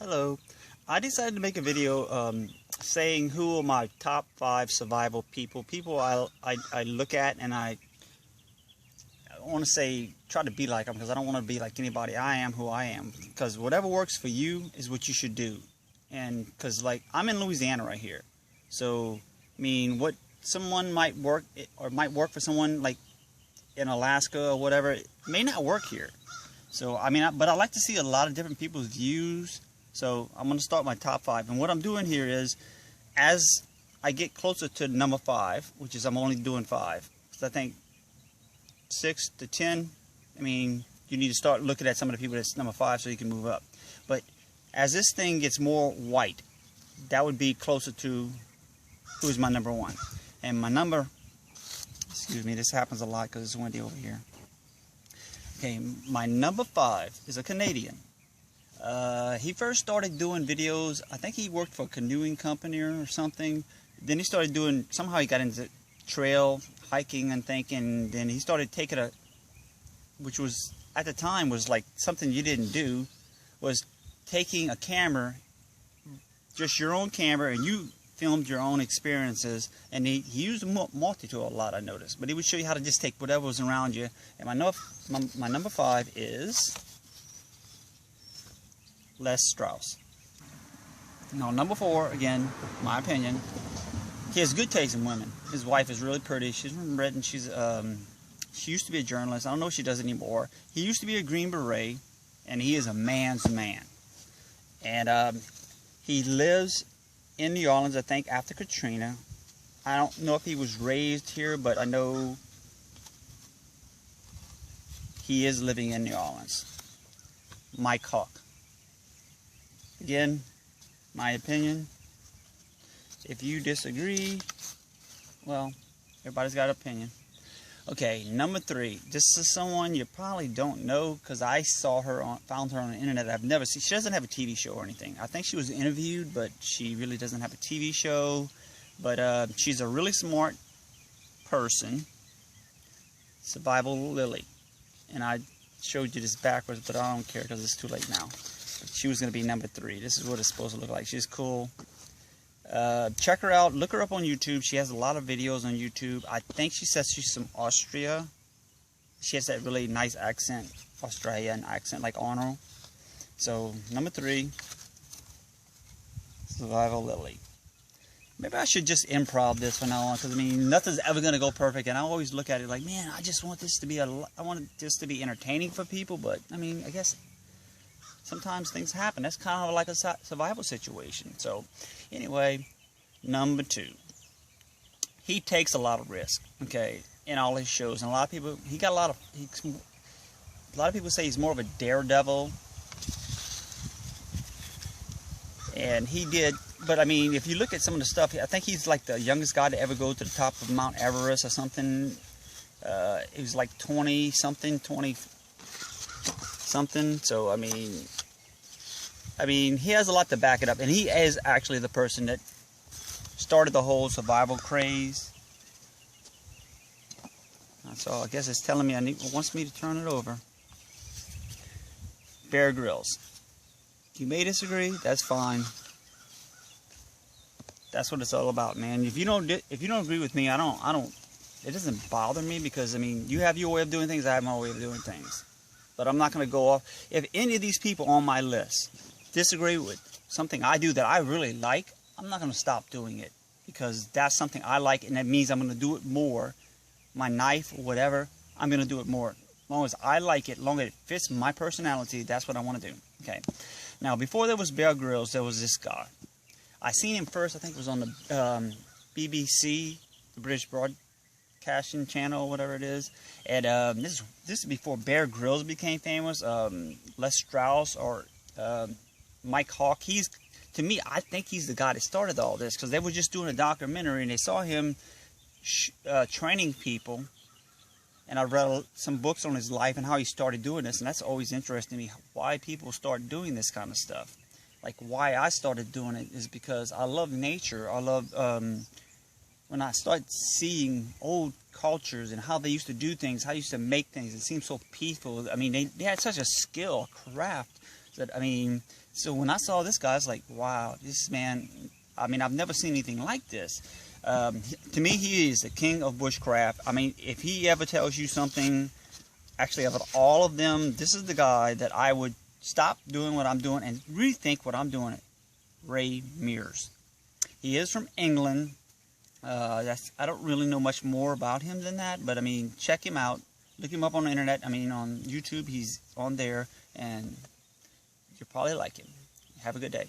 Hello. I decided to make a video saying who are my top 5 survival people I look at and I want to say try to be like them, because I don't want to be like anybody. I am who I am, because whatever works for you is what you should do. And because like I'm in Louisiana right here, so I mean what someone might work or might work for someone like in Alaska or whatever, it may not work here. So I mean, but I like to see a lot of different people's views. So I'm going to start my top 5, and what I'm doing here is, as I get closer to number 5, which is I'm only doing 5, because I think 6 to 10, I mean, you need to start looking at some of the people that's number 5 so you can move up. But as this thing gets more white, that would be closer to who's my number 1. And my number, excuse me, this happens a lot because it's windy over here. Okay, my number 5 is a Canadian. He first started doing videos, I think he worked for a canoeing company or something. Then he started doing, somehow he got into trail hiking and thinking, then he started taking which was, at the time, was like something you didn't do, was taking a camera, just your own camera, and you filmed your own experiences. And he used a multi-tool a lot, I noticed. But he would show you how to just take whatever was around you. And my number 5 is Les Strauss. Now, number 4, again, my opinion, he has good taste in women. His wife is really pretty. She's from Britain. She used to be a journalist. I don't know if she does anymore. He used to be a Green Beret, and he is a man's man. And he lives in New Orleans, I think, after Katrina. I don't know if he was raised here, but I know he is living in New Orleans. Mike Hawk. Again, my opinion. If you disagree, well, everybody's got an opinion. Okay, number 3. This is someone you probably don't know, because I found her on the internet. I've never seen. She doesn't have a TV show or anything. I think she was interviewed, but she really doesn't have a TV show. But she's a really smart person. Survival Lily. And I showed you this backwards, but I don't care because it's too late now. She was going to be number 3. This is what it's supposed to look like. She's cool. Check her out. Look her up on YouTube. She has a lot of videos on YouTube. I think she says she's from Austria. She has that really nice accent, Australian accent, like Arnold. So, number 3, Survival Lily. Maybe I should just improv this from now on, because I mean, nothing's ever going to go perfect, and I always look at it like, man, I just want this to be I want this to be entertaining for people, but I mean, I guess sometimes things happen. That's kind of like a survival situation. So, anyway, number 2. He takes a lot of risk, okay, in all his shows. And a lot of people, a lot of people say he's more of a daredevil. And he did, but I mean, if you look at some of the stuff, I think he's like the youngest guy to ever go to the top of Mount Everest or something. He was like 20-something. So I mean, he has a lot to back it up, and he is actually the person that started the whole survival craze. So I guess it's telling me wants me to turn it over. Bear Grylls. You may disagree. That's fine. That's what it's all about, man. If you don't agree with me, I don't. It doesn't bother me, because I mean, you have your way of doing things. I have my way of doing things. But I'm not going to go off. If any of these people on my list disagree with something I do that I really like, I'm not going to stop doing it, because that's something I like, and that means I'm going to do it more. My knife or whatever, I'm going to do it more. As long as I like it, as long as it fits my personality, that's what I want to do. Okay. Now, before there was Bear Grylls, there was this guy. I seen him first, I think it was on the BBC, the British Broadcasting Channel, whatever it is. And this is before Bear Grylls became famous. Les Strauss or Mike Hawk. To me, I think he's the guy that started all this, because they were just doing a documentary and they saw him training people. And I read some books on his life and how he started doing this, and that's always interesting to me, why people start doing this kind of stuff. Like, why I started doing it is because I love nature. I love when I start seeing old cultures and how they used to do things, how they used to make things. It seems so peaceful. I mean, they had such a skill, a craft, that, I mean, So when I saw this guy, I was like, wow, this man, I mean, I've never seen anything like this. To me, he is the king of bushcraft. I mean, if he ever tells you something, actually, out of all of them, this is the guy that I would stop doing what I'm doing and rethink what I'm doing. Ray Mears. He is from England. I don't really know much more about him than that, but I mean, check him out. Look him up on the internet. I mean, on YouTube, he's on there, and you'll probably like him. Have a good day.